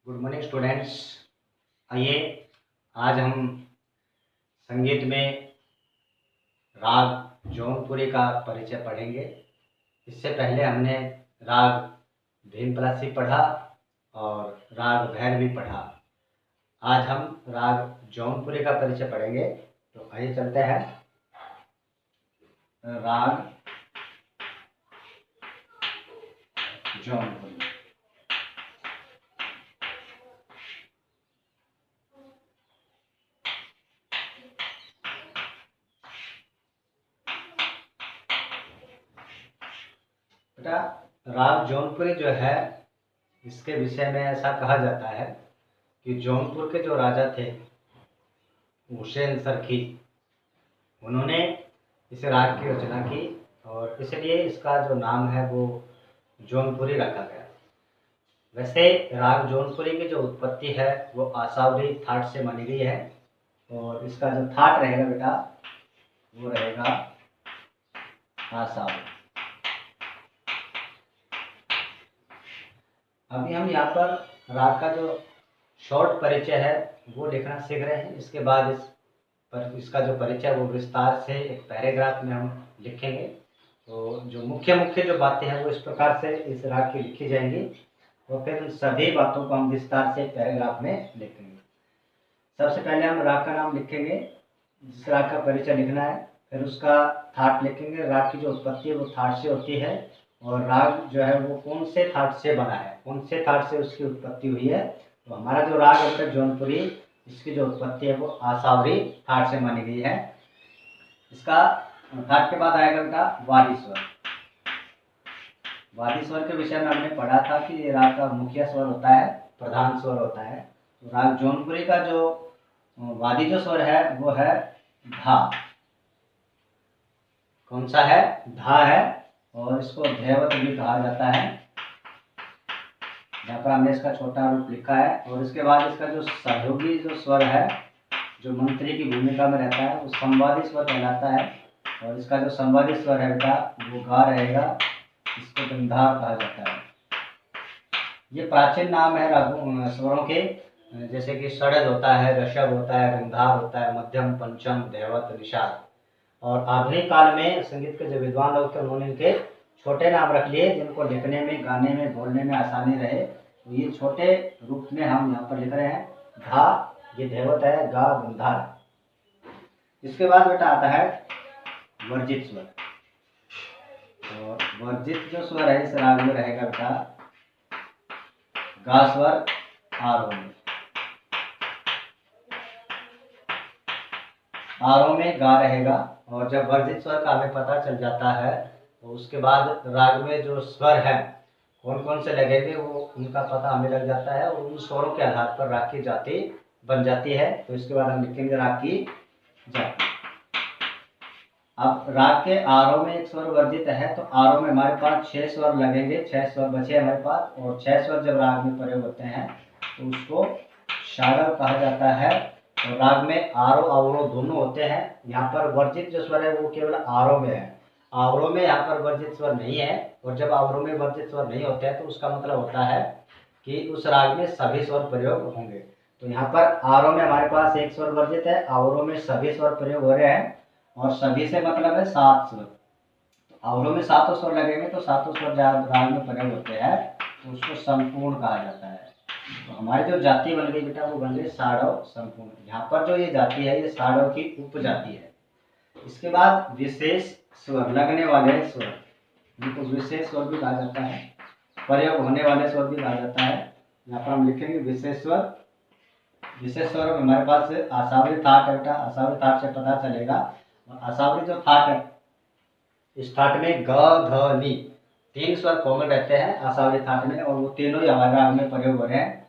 Good morning students. आइए आज हम संगीत में राग जौनपुरी का परिचय पढ़ेंगे। इससे पहले हमने राग भीमपलासी पढ़ा और राग भैरवी पढ़ा। आज हम राग जौनपुरी का परिचय पढ़ेंगे। तो आइए चलते हैं। राग जौनपुरी। बेटा, राग जौनपुरी जो है, इसके विषय में ऐसा कहा जाता है कि जौनपुर के जो राजा थे हुसैन सरखी, उन्होंने इस राग की रचना की और इसलिए इसका जो नाम है वो जौनपुरी रखा गया। वैसे राग जौनपुरी की जो उत्पत्ति है वो आसावरी थाट से मानी गई है और इसका जो थाट रहेगा बेटा वो रहेगा आसावरी। अभी हम यहाँ पर राग का जो शॉर्ट परिचय है वो लिखना सीख रहे हैं। इसके बाद इसका जो परिचय वो विस्तार से एक पैराग्राफ में हम लिखेंगे। तो जो मुख्य जो बातें हैं वो इस प्रकार से इस राग की लिखी जाएंगी और फिर उन सभी बातों को हम विस्तार से पैराग्राफ में लिखेंगे। सबसे पहले हम राग का नाम लिखेंगे, जिस राग का परिचय लिखना है, फिर उसका थाट लिखेंगे। राग की जो उत्पत्ति है वो थाट से होती है और राग जो है वो कौन से थाट से बना है, कौन से थाट से उसकी उत्पत्ति हुई है। तो हमारा जो राग है जौनपुरी, इसकी जो उत्पत्ति है वो आसावरी थाट से मानी गई है। इसका थाट के बाद आएगा बेटा वादी स्वर। वादी स्वर के विषय में हमने पढ़ा था कि ये राग का मुख्य स्वर होता है, प्रधान स्वर होता है। तो राग जौनपुरी का जो वादी जो स्वर है वो है धा। कौन सा है? धा है और इसको धैवत भी कहा जाता है। यहाँ पर हमने इसका छोटा रूप लिखा है। और इसके बाद इसका जो सहयोगी जो स्वर है, जो मंत्री की भूमिका में रहता है, वो संवादी स्वर कहलाता है। और इसका जो संवादी स्वर है बेटा वो गा रहेगा, इसको गंधार कहा जाता है। ये प्राचीन नाम है रागों स्वरों के, जैसे कि षडज होता है, ऋषभ होता है, गंधार होता है, मध्यम, पंचम, धैवत, निषाद। और आधुनिक काल में संगीत के जो विद्वान लोग थे उन्होंने इनके छोटे नाम रख लिए, जिनको लिखने में, गाने में, बोलने में आसानी रहे। तो ये छोटे रूप में हम यहाँ पर लिख रहे हैं। धा ये धैवत है, गा गंधार। इसके बाद बेटा आता है वर्जित स्वर। और वर्जित जो स्वर है इस राग में रहेगा बेटा गा स्वर आरोह में। आरोह में गा रहेगा। और जब वर्जित स्वर का हमें पता चल जाता है तो उसके बाद राग में जो स्वर है कौन कौन से लगेंगे वो उनका पता हमें लग जाता है और उन स्वरों के आधार पर राग की जाति बन जाती है। तो इसके बाद हम लिखेंगे राग की जाति। अब राग के आरोह में एक स्वर वर्जित है, तो आरोह में हमारे पास 6 स्वर लगेंगे, 6 स्वर बचे हमारे पास। और 6 स्वर जब राग में प्रयोग होते हैं तो उसको शाडव कहा जाता है। तो राग में आरोह अवरोह दोनों होते हैं। यहाँ पर वर्जित जो स्वर है वो केवल आरोह में है, अवरोह में यहाँ पर वर्जित स्वर नहीं है। और जब अवरोह में वर्जित स्वर नहीं होते हैं तो उसका मतलब होता है कि उस राग में सभी स्वर प्रयोग होंगे। तो यहाँ पर आरोह में हमारे पास एक स्वर वर्जित है, अवरोह में सभी स्वर प्रयोग हो रहे हैं। और सभी से मतलब है 7 स्वर। तो अवरोह में 7 स्वर लगेंगे, तो 7 स्वर जब राग में प्रयोग होते हैं तो उसको संपूर्ण कहा जाता है। तो हमारी जो जाति बन गई बेटा वो बन गई साडव संपूर्ण। यहाँ पर जो ये जाति है ये साडव की उपजाति है। इसके बाद विशेष स्वर, लगने वाले स्वर, जिनको विशेष स्वर भी कहा जाता है, प्रयोग होने वाले स्वर भी कहा जाता है। यहाँ पर हम लिखेंगे विशेष स्वर। विशेष स्वर में हमारे पास आसावरी थाट है बेटा। आसावरी थाट से पता चलेगा। आसावरी जो थाट है, इस थाट में ग ध नी 3 स्वर कॉमन रहते हैं आसावरी थाट में, और वो तीनों ही हमारे राग में प्रयोग हो रहे हैं।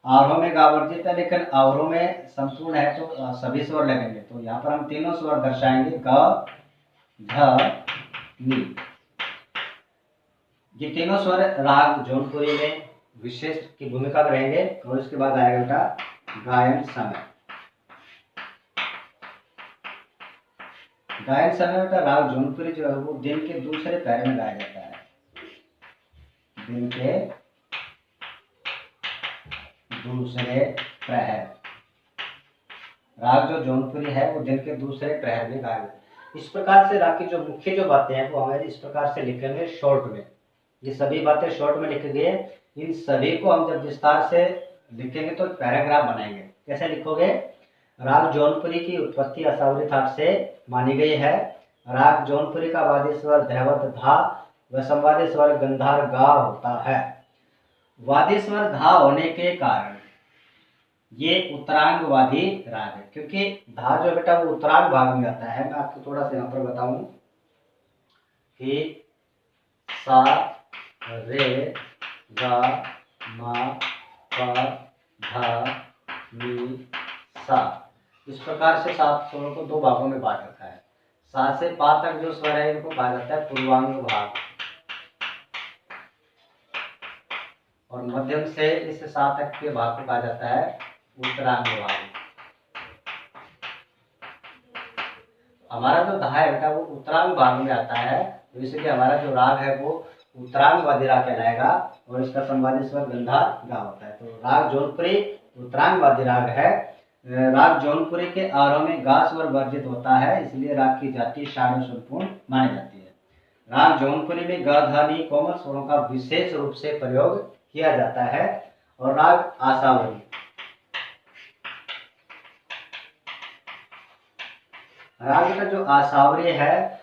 आरोह में गा वर्जित है, लेकिन अवरोह में संपूर्ण है तो सभी स्वर लगेंगे। तो यहाँ पर हम तीनों स्वर दर्शाएंगे, ग ध नी। ये तीनों स्वर राग जौनपुरी में विशेष की भूमिका में रहेंगे। और इसके बाद आएगा बेटा गायन समय। गायन समय बेटा राग जौनपुरी जो है वो दिन के दूसरे पैर में गाया जाता है। दिन के दूसरे प्रहर। राग जो जौनपुरी है वो दिन के दूसरे प्रहर में गाया जाता है। इस प्रकार से राग की जो मुख्य जो बातें हैं वो हमें इस प्रकार से लिखेंगे शॉर्ट में। ये सभी बातें शॉर्ट में लिखे गए। इन सभी को हम जब विस्तार से लिखेंगे तो पैराग्राफ बनाएंगे। कैसे लिखोगे? राग जौनपुरी की उत्पत्ति असावरी थाट से मानी गई है। राग जौनपुरी का वादी स्वर धैवत धा व संवादी स्वर गंधार गा होता है। वादी स्वर धा होने के कारण ये उत्तरांगवादी राग है, क्योंकि धा जो बेटा वो उत्तरांग भाग में आता है। मैं आपको थोड़ा सा यहाँ पर बताऊं कि सा रे गा मा पा धा नी सा, इस प्रकार से 7 स्वरों को 2 भागों में बांट रखा है। सा से पा तक जो स्वर है इनको कहा जाता है पूर्वांग भाग, और मध्यम से इस सा तक के भाग को कहा जाता है उत्तरांग भाग। हमारा जो धा है बेटा वो उत्तरांग भाग में आता है, तो इसलिए हमारा जो राग है वो उत्तरांगवादी राग कहलाएगा, और इसका संवादी स्वर गंधार गा होता है। तो राग जौनपुरी उत्तरांगवादी राग है। राग जौनपुरी के आरोह में गा स्वर वर्जित होता है, इसलिए राग की जाति षाढ़ स्वरपूर्ण मानी जाती है। राग जौनपुरी में ग धा नी कोमल स्वरों का विशेष रूप से प्रयोग किया जाता है। और राग आसावरी, राग का जो आसावरी है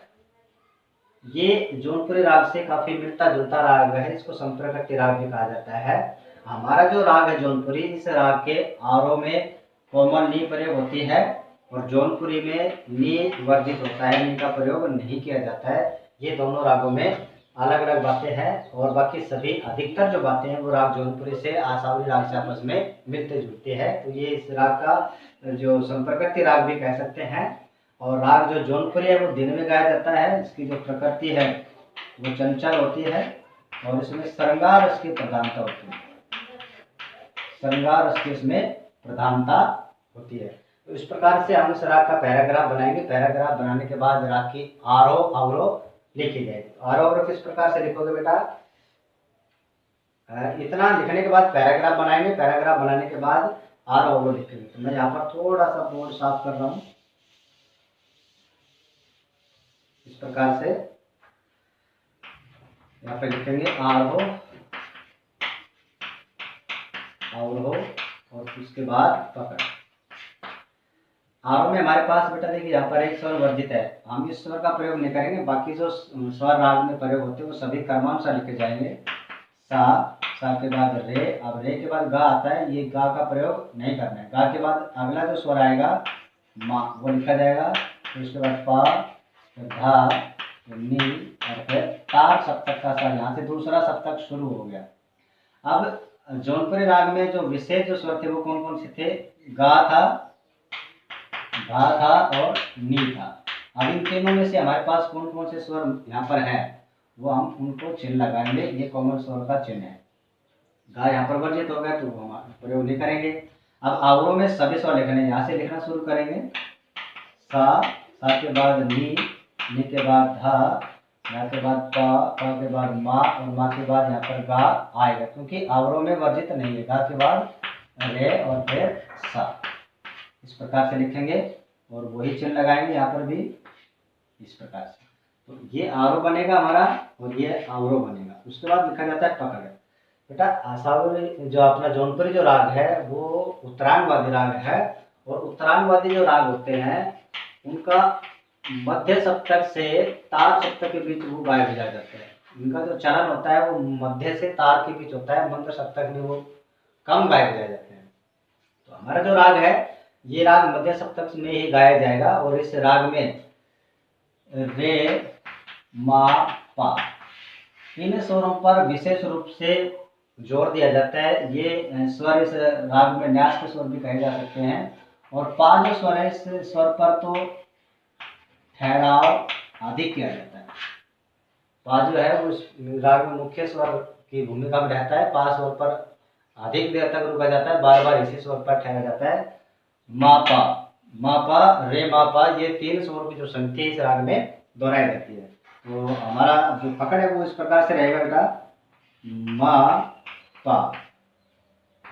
ये जौनपुरी राग से काफी मिलता जुलता राग है। इसको संप्रकृति राग भी कहा जाता है। हमारा जो राग है जौनपुरी, इस राग के आरोह में कोमल नी प्रयोग होती है, और जौनपुरी में नी वर्जित होता है, नी का प्रयोग नहीं किया जाता है। ये दोनों रागों में अलग अलग बातें हैं, और बाकी सभी अधिकतर जो बातें हैं वो राग जौनपुरी से आसावरी राग से आपस में मिलते जुलते हैं। तो ये इस राग का जो संप्रकृति राग भी कह सकते हैं। और राग जो जौनपुरी है वो दिन में गाया जाता है। इसकी जो प्रकृति है वो चंचल होती है, और इसमें श्रृंगार रस की प्रधानता होती है। श्रृंगार रस की इसमें प्रधानता होती है। तो इस प्रकार से हम इस राग का पैराग्राफ बनाएंगे। पैराग्राफ बनाने के बाद राग की आरोह अवरोह लिखी जाएगी। आरोह अवरोह किस प्रकार से लिखोगे बेटा? इतना लिखने के बाद पैराग्राफ बनाएंगे। पैराग्राफ बनाने के बाद आरोह अवरोह लिखेंगे। तो मैं यहाँ पर थोड़ा सा बोर्ड साफ कर रहा हूँ। इस प्रकार से यहाँ पे लिखेंगे आरोह अवरोह, और उसके बाद पकड़। आरोह में हमारे पास बेटा देखिए यहाँ पर एक स्वर वर्जित है, हम इस स्वर का प्रयोग नहीं करेंगे। बाकी जो स्वर राग में प्रयोग होते हैं वो सभी क्रमानुसार लिखे जाएंगे। सा के बाद रे, अब रे के बाद गा आता है, ये गा का प्रयोग नहीं करना है। गा के बाद अगला जो स्वर आएगा मा, वो लिखा जाएगा। फिर उसके बाद पा, धा, नी, और फिर तार सप्तक का सा, यहाँ से दूसरा सप्तक शुरू हो गया। अब जौनपुरी राग में जो विशेष जो स्वर थे वो कौन कौन से थे? गा था, धा था और नी था। अब इन तीनों में से हमारे पास कौन कौन से स्वर यहाँ पर हैं वो हम उनको चिन्ह लगाएंगे। ये कोमल स्वर का चिन्ह है। गा यहाँ पर वर्जित हो गया तो हम प्रयोग नहीं करेंगे। अब अवरोह में सभी स्वर लिखने, यहाँ से लिखना शुरू करेंगे। सा के बाद नी, नी के बाद धा, धा के बाद पा के बाद मा, और मा के बाद यहाँ पर गा आएगा, क्योंकि अवरोह में वर्जित नहीं है। गा के बाद रे और फिर सा, इस प्रकार से लिखेंगे और वही चिन्ह लगाएंगे यहाँ पर भी इस प्रकार से। तो ये आरोह बनेगा हमारा और ये अवरोह बनेगा। उसके बाद लिखा जाता है पकड़। बेटा आसावरी जो अपना जौनपुरी जो राग है वो उत्तरांगवादी राग है, और उत्तरांगवादी जो राग होते हैं उनका मध्य सप्तक से तार सप्तक के बीच वो गाए जा जाते हैं। इनका जो चलन होता है वो मध्य से तार के बीच होता है, मंद सप्तक में वो कम गाए जाए जाते हैं। तो हमारा जो राग है ये राग मध्य सप्तक में ही गाया जाएगा, और इस राग में रे मा पा इन स्वरों पर विशेष रूप से जोर दिया जाता है। ये स्वर इस राग में न्यास के स्वर भी कहे जा सकते हैं, और पा जो स्वर है इस स्वर पर तो ठहराव अधिक किया जाता है। पा जो है वो इस राग में मुख्य स्वर की भूमिका में रहता है। पा स्वर पर अधिक देर तक रुका जाता है, बार बार इसी स्वर पर ठहरा जाता है। मापा रे मापा, ये 3 स्वरों की जो संख्या इस राग में दोहराई जाती है। तो हमारा जो पकड़ है वो इस प्रकार से रहेगा बेटा, मा पा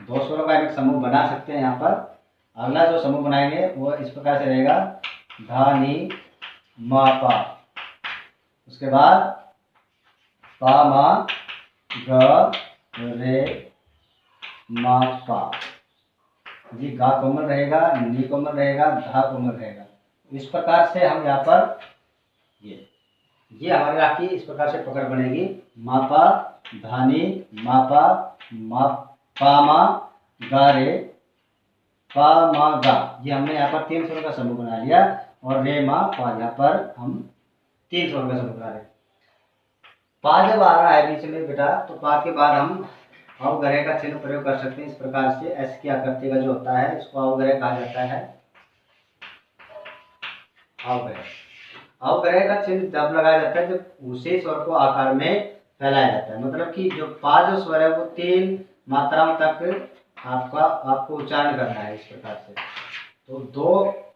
दो स्वरों का एक समूह बना सकते हैं यहाँ पर। अगला जो समूह बनाएंगे वो इस प्रकार से रहेगा, धा नी मा पा। उसके बाद पा मा ग रे मा पा। जी गा कोमल रहेगा, नी कोमल रहेगा, धा कोमल रहेगा। इस प्रकार से हम यहाँ पर ये हमारे राग की इस प्रकार से पकड़ बनेगी, मापा धानी मापा मा पा मा गा रे पा मा गा। ये हमने यहाँ पर 3 स्वरों का समूह बना लिया। और रे मा पा, यहाँ पर हम 3 स्वरों का समूह बना रहे। पा जब आ रहा है बीच में बेटा, तो पा के बाद हम अवग्रह का चिन्ह प्रयोग कर सकते हैं। इस प्रकार से ऐसे की आकृति का जो होता है इसको अवग्रह कहा जाता है। अवग्रह का चिन्ह तब लगाया जाता है जब उसी स्वर को आकार में फैलाया जाता है। मतलब कि जो पा जो स्वर है वो 3 मात्राओं तक आपको उच्चारण करना है। इस प्रकार से तो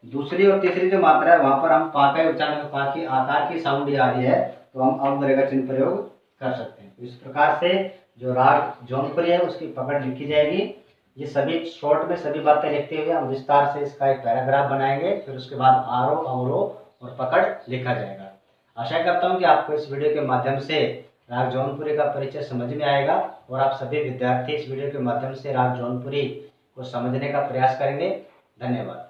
दूसरी और तीसरी जो मात्रा है वहां पर हम पा का उच्चारण, पा की आकार की साउंड आ रही है तो हम अवग्रह का चिन्ह प्रयोग कर सकते हैं। तो इस प्रकार से जो राग जौनपुरी है उसकी पकड़ लिखी जाएगी। ये सभी शॉर्ट में सभी बातें लिखते हुए हम विस्तार से इसका एक पैराग्राफ बनाएंगे, फिर उसके बाद आरोह अवरोह और पकड़ लिखा जाएगा। आशा करता हूँ कि आपको इस वीडियो के माध्यम से राग जौनपुरी का परिचय समझ में आएगा और आप सभी विद्यार्थी इस वीडियो के माध्यम से राग जौनपुरी को समझने का प्रयास करेंगे। धन्यवाद।